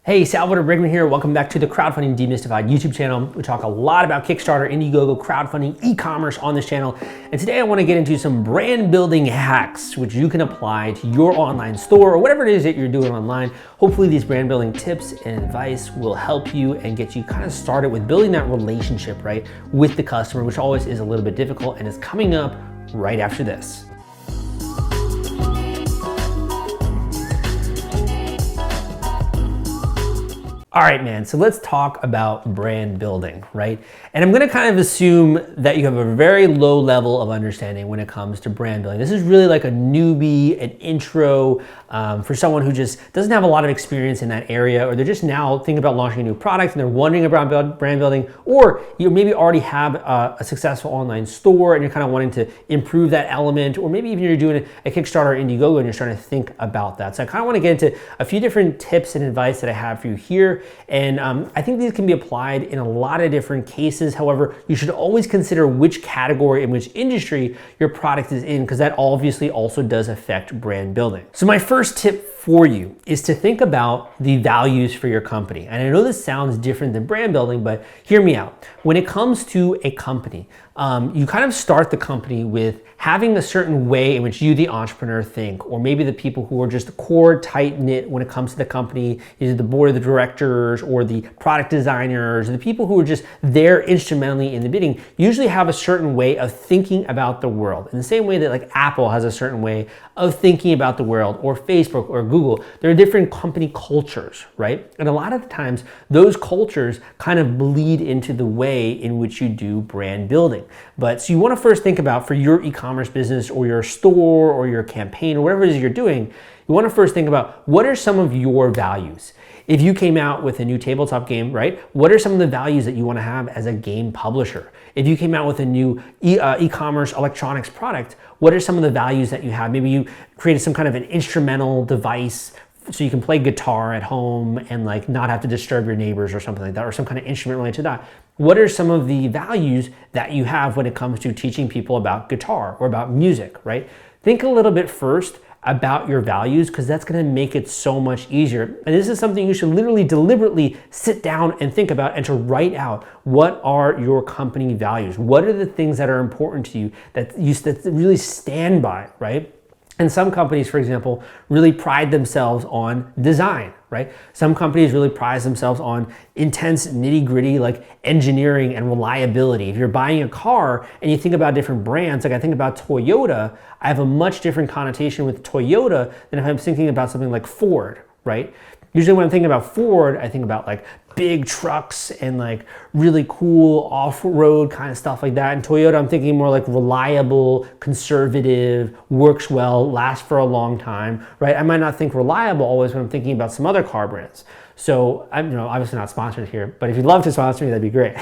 Hey, Salvador Briggman here. Welcome back to the Crowdfunding Demystified YouTube channel. We talk a lot about Kickstarter, Indiegogo, crowdfunding, e-commerce on this channel. And today I want to get into some brand building hacks, which you can apply to your online store or whatever it is that you're doing online. Hopefully these brand building tips and advice will help you and get you kind of started with building that relationship, right, with the customer, which always is a little bit difficult and is coming up right after this. All right, man, so let's talk about brand building, right? And I'm gonna kind of assume that you have a very low level of understanding when it comes to brand building. This is really like a newbie, an intro for someone who just doesn't have a lot of experience in that area, or they're just now thinking about launching a new product and they're wondering about brand building, or you maybe already have a successful online store and you're kind of wanting to improve that element, or maybe even you're doing a Kickstarter or Indiegogo and you're starting to think about that. So I kind of want to get into a few different tips and advice that I have for you here. And I think these can be applied in a lot of different cases. However, you should always consider which category and which industry your product is in, because that obviously also does affect brand building. So my first tip for you is to think about the values for your company. And I know this sounds different than brand building, but hear me out. When it comes to a company, you kind of start the company with having a certain way in which you, the entrepreneur, think, or maybe the people who are just core tight-knit when it comes to the company, either the board of the directors or the product designers, or the people who are just there instrumentally in the bidding, usually have a certain way of thinking about the world. In the same way that like Apple has a certain way of thinking about the world, or Facebook or Google, there are different company cultures, right? And a lot of the times those cultures kind of bleed into the way in which you do brand building. But so you want to first think about, for your e-commerce business or your store or your campaign or whatever it is you're doing, you want to first think about what are some of your values. If you came out with a new tabletop game, right, what are some of the values that you want to have as a game publisher? If you came out with a new e-commerce electronics product, what are some of the values that you have? Maybe you created some kind of an instrumental device so you can play guitar at home and like not have to disturb your neighbors or something like that, or some kind of instrument related to that. What are some of the values that you have when it comes to teaching people about guitar or about music, right? Think a little bit first about your values, because that's going to make it so much easier. And this is something you should literally deliberately sit down and think about, and to write out, what are your company values? What are the things that are important to you that you really stand by, right? And some companies, for example, really pride themselves on design, right? Some companies really pride themselves on intense nitty-gritty like engineering and reliability. If you're buying a car and you think about different brands, like I think about Toyota, I have a much different connotation with Toyota than if I'm thinking about something like Ford, right? Usually when I'm thinking about Ford, I think about like big trucks and like really cool off-road kind of stuff like that. And Toyota, I'm thinking more like reliable, conservative, works well, lasts for a long time, right? I might not think reliable always when I'm thinking about some other car brands. So I'm, obviously not sponsored here, but if you'd love to sponsor me, that'd be great.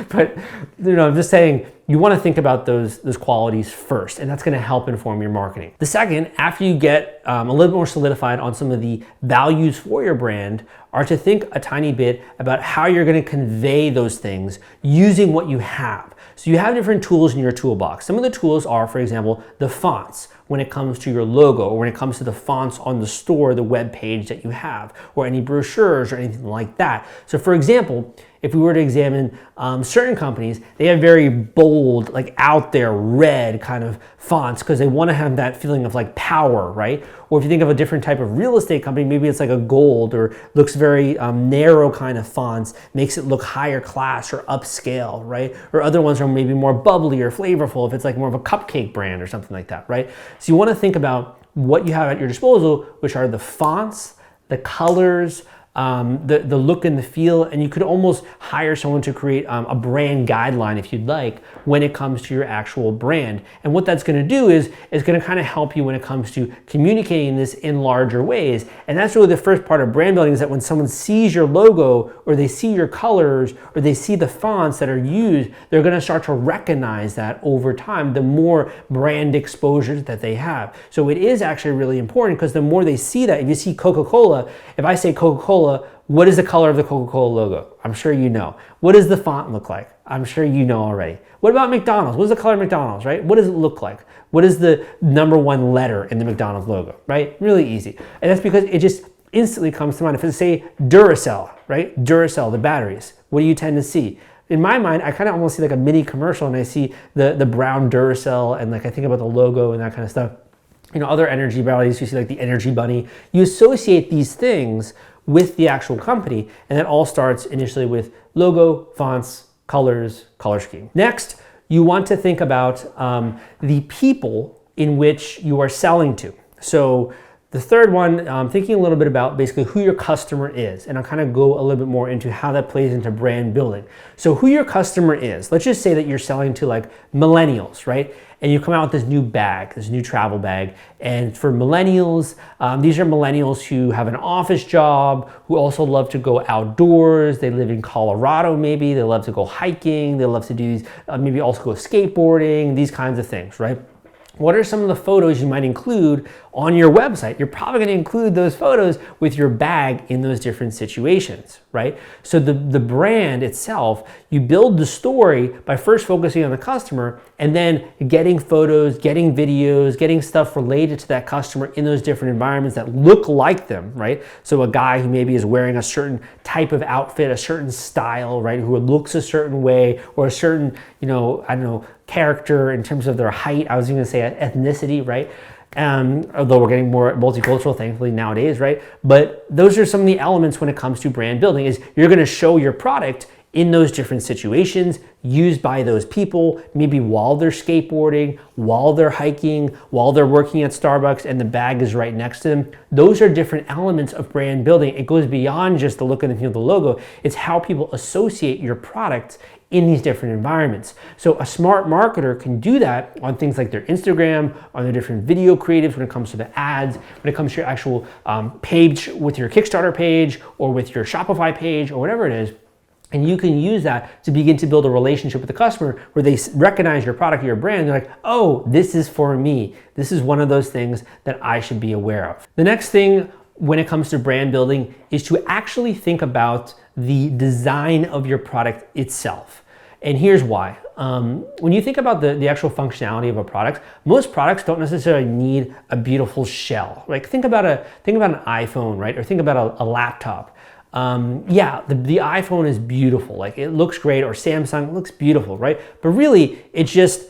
But I'm just saying, you want to think about those qualities first, and that's going to help inform your marketing. The second, after you get a little more solidified on some of the values for your brand, are to think a tiny bit about how you're going to convey those things using what you have. So you have different tools in your toolbox. Some of the tools are, for example, the fonts when it comes to your logo, or when it comes to the fonts on the store, the web page that you have, or any brochures or anything like that. So for example, if we were to examine certain companies, they have very bold, like out there red kind of fonts, because they want to have that feeling of like power, right? Or if you think of a different type of real estate company, maybe it's like a gold, or looks very narrow kind of fonts, makes it look higher class or upscale, right? Or other ones are maybe more bubbly or flavorful if it's like more of a cupcake brand or something like that, right? So you want to think about what you have at your disposal, which are the fonts, the colors, the look and the feel, and you could almost hire someone to create a brand guideline, if you'd like, when it comes to your actual brand. And what that's going to do is going to kind of help you when it comes to communicating this in larger ways. And that's really the first part of brand building, is that when someone sees your logo, or they see your colors, or they see the fonts that are used, they're going to start to recognize that over time, the more brand exposure that they have. So it is actually really important, because the more they see that, if you see Coca-Cola, if I say Coca-Cola, what is the color of the Coca-Cola logo? I'm sure you know. What does the font look like? I'm sure you know already. What about McDonald's? What is the color of McDonald's, right? What does it look like? What is the #1 letter in the McDonald's logo, right? Really easy. And that's because instantly comes to mind? If it's say Duracell, right? Duracell, the batteries, what do you tend to see? In my mind, I kind of almost see like a mini commercial, and I see the brown Duracell, and like I think about the logo and that kind of stuff. You know, other energy batteries, you see like the Energy Bunny. You associate these things with the actual company, and that all starts initially with logo, fonts, colors, color scheme. Next, you want to think about the people in which you are selling to. So the third one, thinking a little bit about basically who your customer is, and I'll kind of go a little bit more into how that plays into brand building. So who your customer is, let's just say that you're selling to like millennials, right? And you come out with this new bag, this new travel bag. And for millennials, these are millennials who have an office job, who also love to go outdoors. They live in Colorado maybe, they love to go hiking, they love to do maybe also go skateboarding, these kinds of things, right? What are some of the photos you might include on your website? You're probably going to include those photos with your bag in those different situations, right? So the brand itself, you build the story by first focusing on the customer and then getting photos, getting videos, getting stuff related to that customer in those different environments that look like them, right? So a guy who maybe is wearing a certain type of outfit, a certain style, right? Who looks a certain way, or a certain, you know, I don't know, character in terms of their height. I was even going to say ethnicity, right? Although we're getting more multicultural, thankfully, nowadays, right? But those are some of the elements when it comes to brand building, is you're going to show your product in those different situations, used by those people, maybe while they're skateboarding, while they're hiking, while they're working at Starbucks and the bag is right next to them. Those are different elements of brand building. It goes beyond just the look and the feel of the logo. It's how people associate your product in these different environments. So a smart marketer can do that on things like their Instagram, on their different video creatives, when it comes to the ads, when it comes to your actual page with your Kickstarter page or with your Shopify page or whatever it is. And you can use that to begin to build a relationship with the customer where they recognize your product or your brand. They're like, oh, this is for me. This is one of those things that I should be aware of. The next thing when it comes to brand building is to actually think about the design of your product itself. And here's why. When you think about the actual functionality of a product, most products don't necessarily need a beautiful shell. Like think about an iPhone, right? Or think about a laptop. Yeah, the iPhone is beautiful. Like it looks great, or Samsung looks beautiful, right? But really, it's just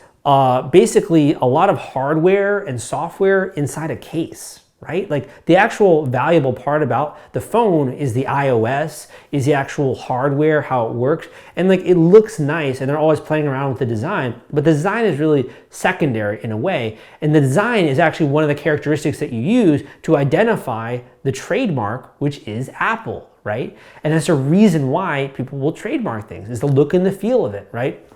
basically a lot of hardware and software inside a case, right? Like the actual valuable part about the phone is the iOS, is the actual hardware, how it works. And like it looks nice, and they're always playing around with the design, but the design is really secondary in a way. And the design is actually one of the characteristics that you use to identify the trademark, which is Apple, right? And that's a reason why people will trademark things, is the look and the feel of it, right?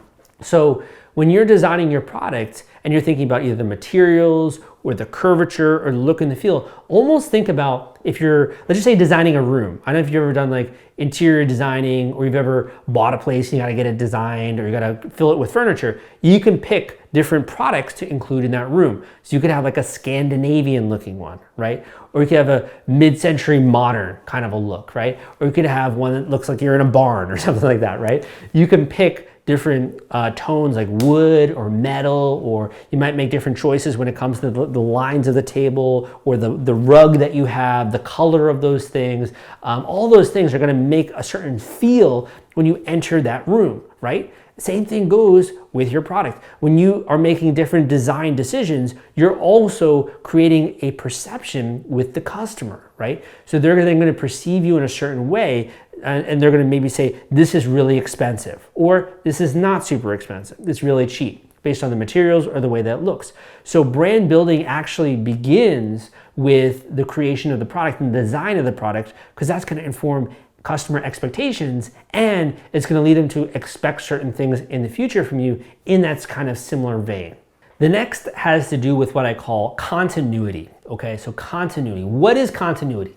So when you're designing your product and you're thinking about either the materials or the curvature or the look and the feel, almost think about if you're, let's just say, designing a room. I don't know if you've ever done like interior designing, or you've ever bought a place and you gotta get it designed, or you gotta fill it with furniture. You can pick different products to include in that room. So you could have like a Scandinavian looking one, right? Or you could have a mid-century modern kind of a look, right? Or you could have one that looks like you're in a barn or something like that, right? You can pick different tones like wood or metal, or you might make different choices when it comes to the lines of the table, or the rug that you have, the color of those things. All those things are going to make a certain feel when you enter that room, right? Same thing goes with your product. When you are making different design decisions, you're also creating a perception with the customer, right? So they're then going to perceive you in a certain way, and they're going to maybe say, this is really expensive, or this is not super expensive, it's really cheap, based on the materials or the way that it looks. So brand building actually begins with the creation of the product and the design of the product, because that's going to inform customer expectations, and it's going to lead them to expect certain things in the future from you in that kind of similar vein. The next has to do with what I call continuity. Okay, so continuity. What is continuity?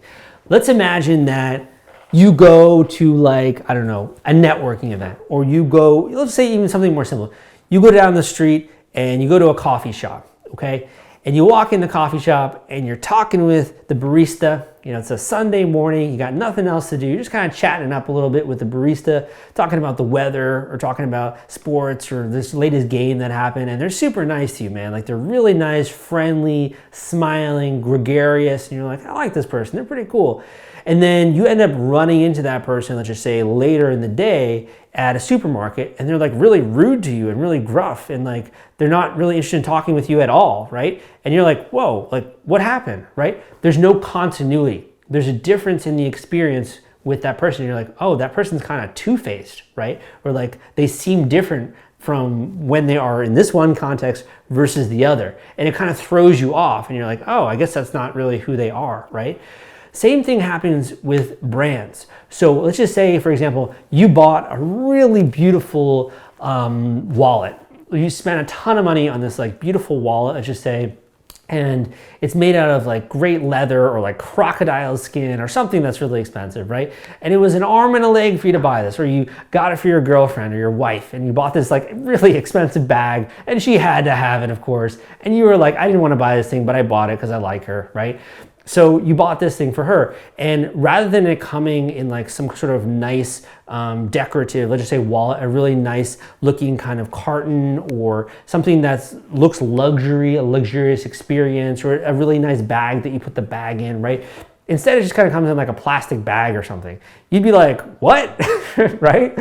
Let's imagine that you go to, like, I don't know, a networking event, or you go, let's say even something more simple. You go down the street and you go to a coffee shop, okay? And you walk in the coffee shop and you're talking with the barista, You know, it's a Sunday morning, you got nothing else to do. You're just kind of chatting up a little bit with the barista, talking about the weather or talking about sports or this latest game that happened. And they're super nice to you, man. Like they're really nice, friendly, smiling, gregarious. And you're like, I like this person. They're pretty cool. And then you end up running into that person, let's just say later in the day at a supermarket, and they're like really rude to you and really gruff, and like they're not really interested in talking with you at all, right? And you're like, whoa, like what happened, right? There's no continuity. There's a difference in the experience with that person. You're like, oh, that person's kind of two-faced, right? Or like they seem different from when they are in this one context versus the other. And it kind of throws you off, and you're like, oh, I guess that's not really who they are, right? Same thing happens with brands. So let's just say, for example, you bought a really beautiful wallet. You spent a ton of money on this like beautiful wallet, let's just say, and it's made out of like great leather or like crocodile skin or something that's really expensive, right? And it was an arm and a leg for you to buy this, or you got it for your girlfriend or your wife, and you bought this like really expensive bag, and she had to have it, of course. And you were like, I didn't want to buy this thing, but I bought it because I like her, right? So you bought this thing for her, and rather than it coming in like some sort of nice decorative, let's just say wallet, a really nice looking kind of carton or something that looks luxury, a luxurious experience, or a really nice bag that you put the bag in, right? Instead, it just kind of comes in like a plastic bag or something. You'd be like, what? Right?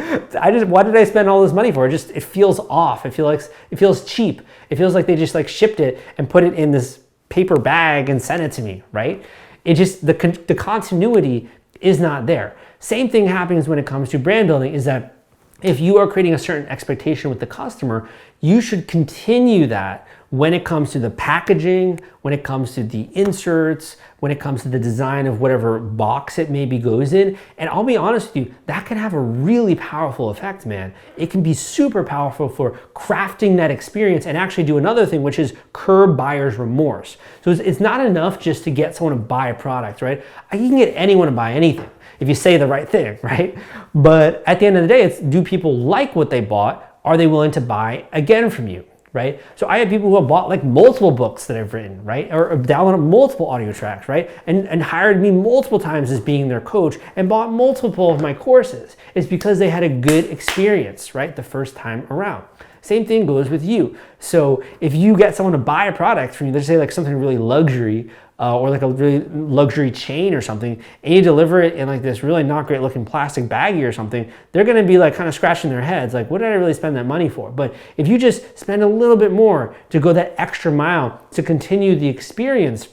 Why did I spend all this money for? It feels off. It feels cheap. It feels like they just like shipped it and put it in this paper bag and send it to me, right? It just, the continuity is not there. Same thing happens when it comes to brand building, is that if you are creating a certain expectation with the customer, you should continue that when it comes to the packaging, when it comes to the inserts, when it comes to the design of whatever box it maybe goes in. And I'll be honest with you, that can have a really powerful effect, man. It can be super powerful for crafting that experience and actually do another thing, which is curb buyer's remorse. So it's not enough just to get someone to buy a product, right? You can get anyone to buy anything if you say the right thing, right? But at the end of the day, it's, do people like what they bought? Are they willing to buy again from you? Right? So I have people who have bought like multiple books that I've written, right? Or downloaded multiple audio tracks, right? And hired me multiple times as being their coach and bought multiple of my courses. It's because they had a good experience, right? The first time around. Same thing goes with you. So if you get someone to buy a product from you, let's say like something really luxury, or like a really luxury chain or something, and you deliver it in like this really not great looking plastic baggie or something, they're gonna be like kind of scratching their heads, like, what did I really spend that money for? But if you just spend a little bit more to go that extra mile to continue the experience,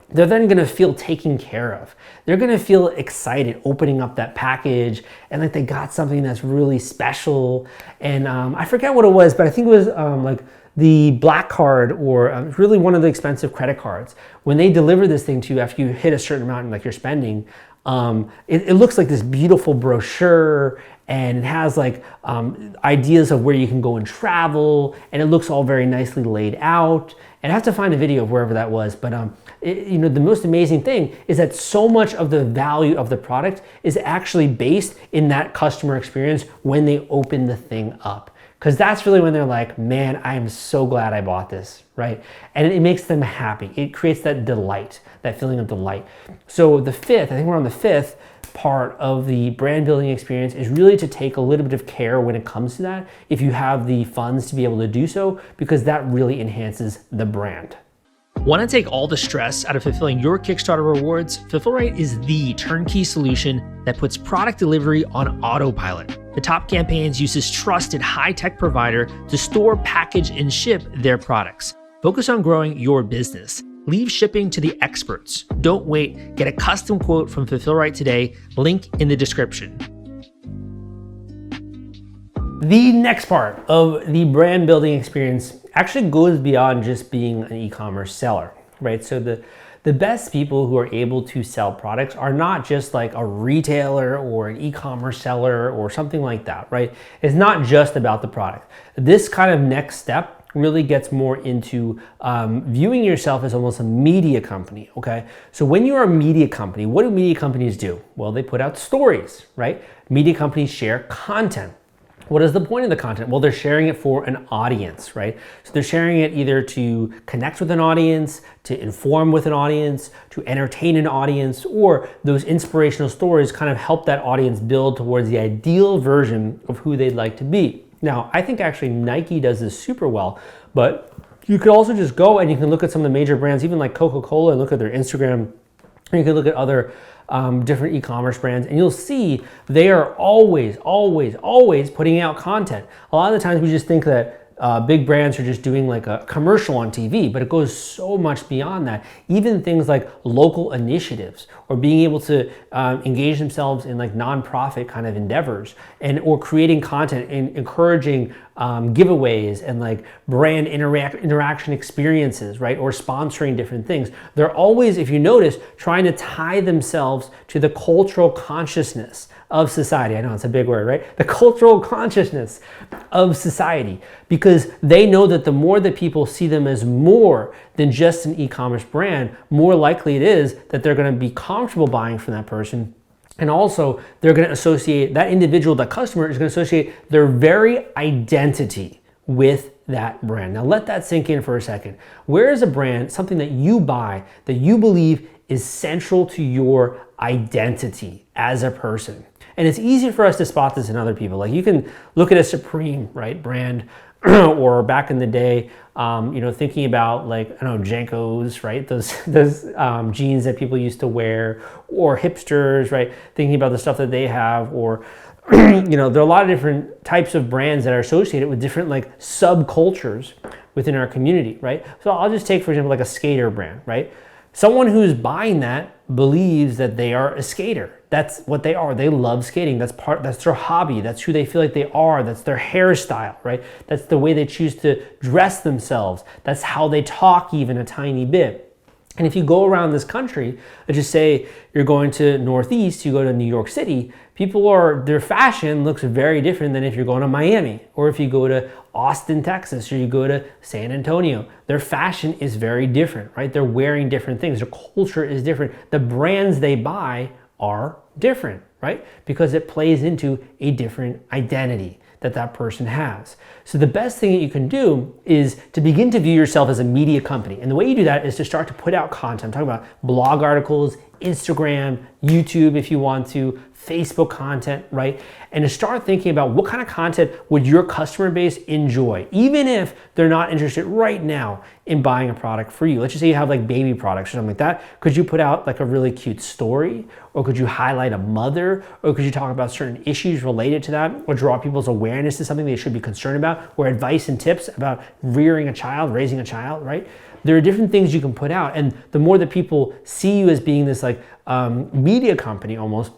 they're then gonna feel taken care of. They're gonna feel excited opening up that package and like they got something that's really special. And I forget what it was, but I think it was like the Black Card, or really one of the expensive credit cards. When they deliver this thing to you after you hit a certain amount in like your spending, it looks like this beautiful brochure, and it has like ideas of where you can go and travel, and it looks all very nicely laid out. And I have to find a video of wherever that was, but you know, the most amazing thing is that so much of the value of the product is actually based in that customer experience when they open the thing up. Because that's really when they're like, man, I am so glad I bought this, right? And it makes them happy. It creates that delight, that feeling of delight. So the fifth, I think we're on the fifth part of the brand building experience, is really to take a little bit of care when it comes to that, if you have the funds to be able to do so, because that really enhances the brand. Want to take all the stress out of fulfilling your Kickstarter rewards? Fulfillrite is the turnkey solution that puts product delivery on autopilot. The Top Campaigns uses trusted high-tech provider to store, package, and ship their products. Focus on growing your business. Leave shipping to the experts. Don't wait. Get a custom quote from Fulfillrite today. Link in the description. The next part of the brand building experience actually goes beyond just being an e-commerce seller, right? So the best people who are able to sell products are not just like a retailer or an e-commerce seller or something like that, right? It's not just about the product. This kind of next step really gets more into viewing yourself as almost a media company, okay? So when you're a media company, what do media companies do? Well, they put out stories, right? Media companies share content. What is the point of the content? Well, they're sharing it for an audience, right? So they're sharing it either to connect with an audience, to inform with an audience, to entertain an audience, or those inspirational stories kind of help that audience build towards the ideal version of who they'd like to be. Now, I think actually Nike does this super well, but you could also just go and you can look at some of the major brands, even like Coca-Cola, and look at their Instagram. Or you can look at other different e-commerce brands, and you'll see they are always putting out content. A lot of the times we just think that big brands are just doing like a commercial on TV, but it goes so much beyond that. Even things like local initiatives or being able to engage themselves in like nonprofit kind of endeavors, and or creating content and encouraging giveaways and like brand interaction experiences, right? Or sponsoring different things. They're always, if you notice, trying to tie themselves to the cultural consciousness of society. I know it's a big word, right? The cultural consciousness of society, because they know that the more that people see them as more than just an e-commerce brand, more likely it is that they're going to be comfortable buying from that person. And also, they're going to associate that individual, that customer is going to associate their very identity with that brand. Now, let that sink in for a second. Where is a brand, something that you buy, that you believe is central to your identity as a person? And it's easy for us to spot this in other people. Like you can look at a Supreme, right, brand, or back in the day, thinking about like, I don't know, Jankos, right? Those jeans that people used to wear, or hipsters, right? Thinking about the stuff that they have, or, there are a lot of different types of brands that are associated with different like subcultures within our community, right? So I'll just take, for example, like a skater brand, right? Someone who's buying that believes that they are a skater. That's what they are. They love skating. That's their hobby. That's who they feel like they are. That's their hairstyle, right? That's the way they choose to dress themselves. That's how they talk even a tiny bit. And if you go around this country, let's just say you're going to Northeast, you go to New York City, their fashion looks very different than if you're going to Miami, or if you go to Austin, Texas, or you go to San Antonio. Their fashion is very different, right? They're wearing different things. Their culture is different. The brands they buy are different, right? Because it plays into a different identity that person has. So the best thing that you can do is to begin to view yourself as a media company. And the way you do that is to start to put out content. I'm talking about blog articles, Instagram, YouTube if you want to, Facebook content, right? And to start thinking about what kind of content would your customer base enjoy, even if they're not interested right now in buying a product for you. Let's just say you have like baby products or something like that. Could you put out like a really cute story? Or could you highlight a mother? Or could you talk about certain issues related to that? Or draw people's awareness to something they should be concerned about? Or advice and tips about rearing a child, raising a child, right? There are different things you can put out. And the more that people see you as being this like media company almost,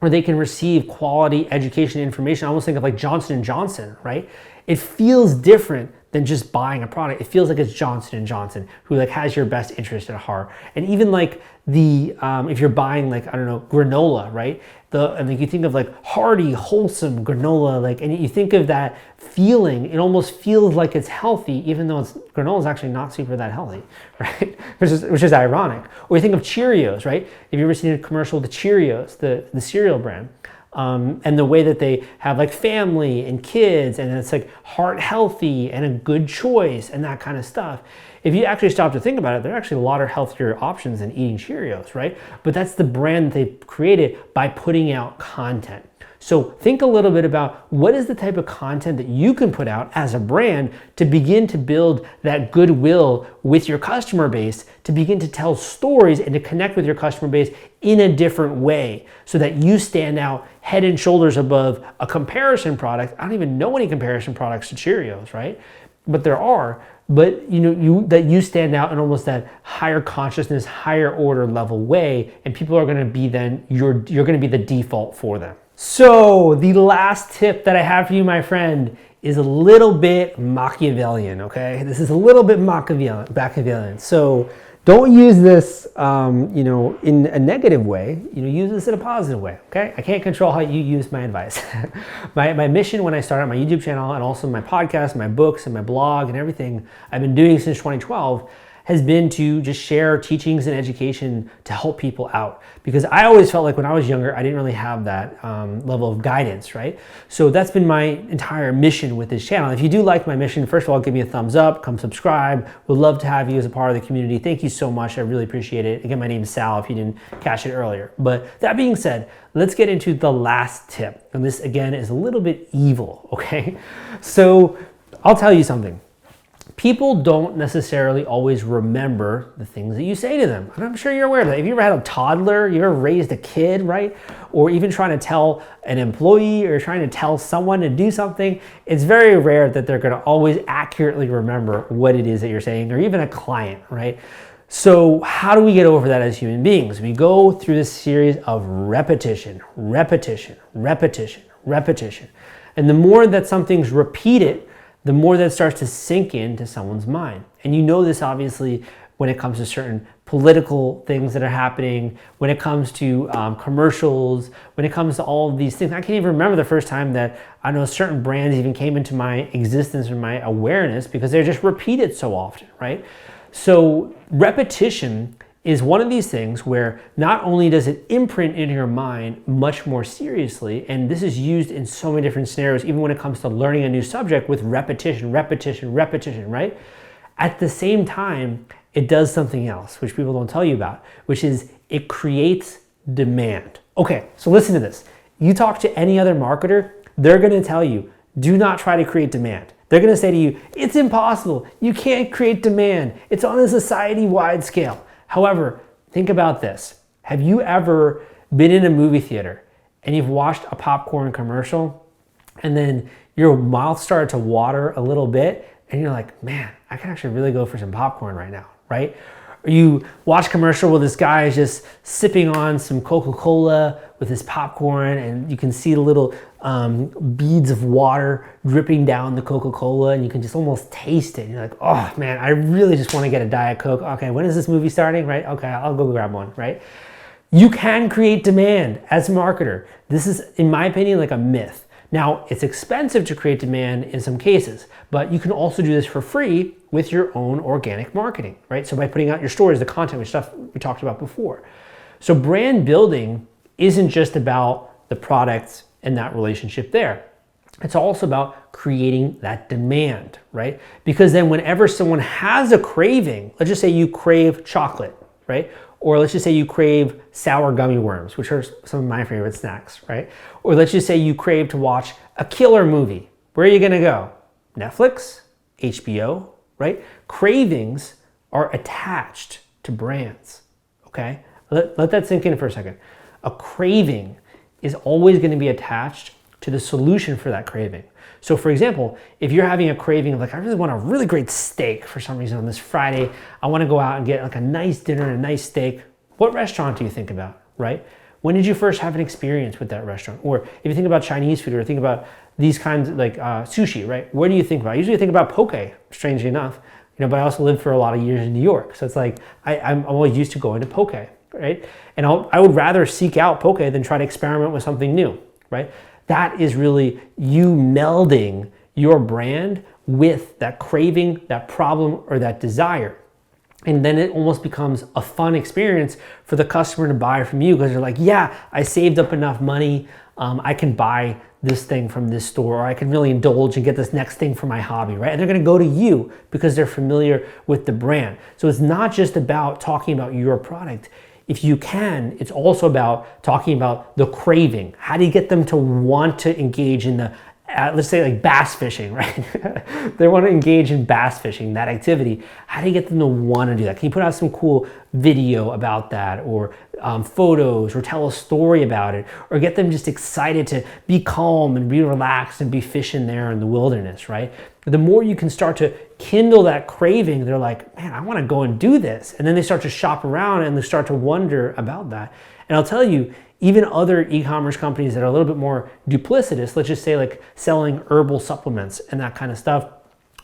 where they can receive quality education and information. I almost think of like Johnson & Johnson, right? It feels different than just buying a product. It feels like it's Johnson & Johnson who like has your best interest at heart. And even like if you're buying like, I don't know, granola, right? And like you think of like hearty, wholesome granola, like, and you think of that feeling, it almost feels like it's healthy, even though granola is actually not super that healthy, right? Which is ironic. Or you think of Cheerios, right? Have you ever seen a commercial with the Cheerios, the cereal brand? And the way that they have like family and kids, and it's like heart healthy and a good choice and that kind of stuff. If you actually stop to think about it, there are actually a lot of healthier options than eating Cheerios, right? But that's the brand that they created by putting out content. So think a little bit about what is the type of content that you can put out as a brand to begin to build that goodwill with your customer base, to begin to tell stories and to connect with your customer base in a different way so that you stand out head and shoulders above a comparison product. I don't even know any comparison products to Cheerios, right? But there are. But you stand out in almost that higher consciousness, higher order level way, and people are going to be you're going to be the default for them. So the last tip that I have for you, my friend, is a little bit Machiavellian, okay? This is a little bit Machiavellian. So don't use this, in a negative way. Use this in a positive way, okay? I can't control how you use my advice. my mission when I started my YouTube channel and also my podcast, my books, and my blog and everything I've been doing since 2012 has been to just share teachings and education to help people out. Because I always felt like when I was younger, I didn't really have that level of guidance, right? So that's been my entire mission with this channel. If you do like my mission, first of all, give me a thumbs up, come subscribe. Would love to have you as a part of the community. Thank you so much. I really appreciate it. Again, my name is Sal if you didn't catch it earlier. But that being said, let's get into the last tip. And this, again, is a little bit evil, okay? So I'll tell you something. People don't necessarily always remember the things that you say to them. And I'm sure you're aware of that. If you ever had a toddler, you ever raised a kid, right? Or even trying to tell an employee or trying to tell someone to do something, it's very rare that they're gonna always accurately remember what it is that you're saying, or even a client, right? So how do we get over that as human beings? We go through this series of repetition, repetition, repetition, repetition. And the more that something's repeated, the more that starts to sink into someone's mind. And you know this obviously when it comes to certain political things that are happening, when it comes to commercials, when it comes to all of these things. I can't even remember the first time that I know certain brands even came into my existence or my awareness because they're just repeated so often, right? So repetition is one of these things where not only does it imprint in your mind much more seriously, and this is used in so many different scenarios, even when it comes to learning a new subject with repetition, repetition, repetition, right? At the same time, it does something else, which people don't tell you about, which is it creates demand. Okay, so listen to this. You talk to any other marketer, they're gonna tell you, do not try to create demand. They're gonna say to you, it's impossible. You can't create demand. It's on a society-wide scale. However, think about this. Have you ever been in a movie theater and you've watched a popcorn commercial and then your mouth started to water a little bit and you're like, man, I can actually really go for some popcorn right now, right? Or you watch a commercial where this guy is just sipping on some Coca-Cola with his popcorn and you can see the little beads of water dripping down the Coca-Cola and you can just almost taste it. And you're like, oh man, I really just want to get a Diet Coke. Okay, when is this movie starting, right? Okay, I'll go grab one, right? You can create demand as a marketer. This is, in my opinion, like a myth. Now, it's expensive to create demand in some cases, but you can also do this for free with your own organic marketing, right? So by putting out your stories, the content, which stuff we talked about before. So brand building isn't just about the products and that relationship there. It's also about creating that demand, right? Because then whenever someone has a craving, let's just say you crave chocolate, right? Or let's just say you crave sour gummy worms, which are some of my favorite snacks, right? Or let's just say you crave to watch a killer movie. Where are you gonna go? Netflix, HBO, right? Cravings are attached to brands, okay? Let that sink in for a second. A craving is always gonna be attached to the solution for that craving. So for example, if you're having a craving of like, I really want a really great steak for some reason on this Friday, I wanna go out and get like a nice dinner and a nice steak, what restaurant do you think about, right? When did you first have an experience with that restaurant? Or if you think about Chinese food or think about these kinds of like sushi, right? Where do you think about? I usually think about poke, strangely enough, but I also lived for a lot of years in New York. So it's like, I'm always used to going to poke, right? And I would rather seek out poke than try to experiment with something new, right? That is really you melding your brand with that craving, that problem, or that desire. And then it almost becomes a fun experience for the customer to buy from you because they're like, yeah, I saved up enough money. I can buy this thing from this store, or I can really indulge and get this next thing for my hobby, right? And they're gonna go to you because they're familiar with the brand. So it's not just about talking about your product. If you can, it's also about talking about the craving. How do you get them to want to engage in the, let's say like bass fishing, right? They want to engage in bass fishing, that activity. How do you get them to want to do that? Can you put out some cool video about that, or photos, or tell a story about it, or get them just excited to be calm and be relaxed and be fishing there in the wilderness, right? The more you can start to kindle that craving, they're like, man, I want to go and do this. And then they start to shop around and they start to wonder about that. And I'll tell you, even other e-commerce companies that are a little bit more duplicitous, let's just say like selling herbal supplements and that kind of stuff,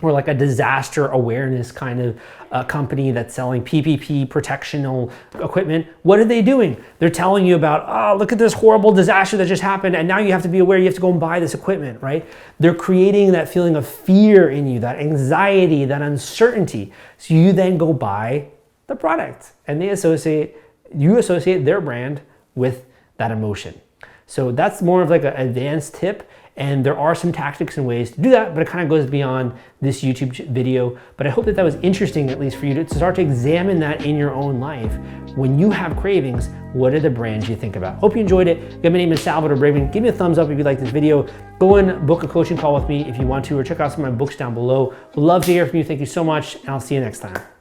or like a disaster awareness kind of company that's selling PPP protectional equipment, what are they doing? They're telling you about, oh, look at this horrible disaster that just happened, and now you have to be aware, you have to go and buy this equipment, right? They're creating that feeling of fear in you, that anxiety, that uncertainty. So you then go buy the product, and you associate their brand with that emotion. So that's more of like an advanced tip. And there are some tactics and ways to do that, but it kind of goes beyond this YouTube video. But I hope that that was interesting, at least for you, to start to examine that in your own life. When you have cravings, what are the brands you think about? Hope you enjoyed it. Again, my name is Salvador Briggman. Give me a thumbs up if you like this video. Go and book a coaching call with me if you want to, or check out some of my books down below. Would love to hear from you. Thank you so much, and I'll see you next time.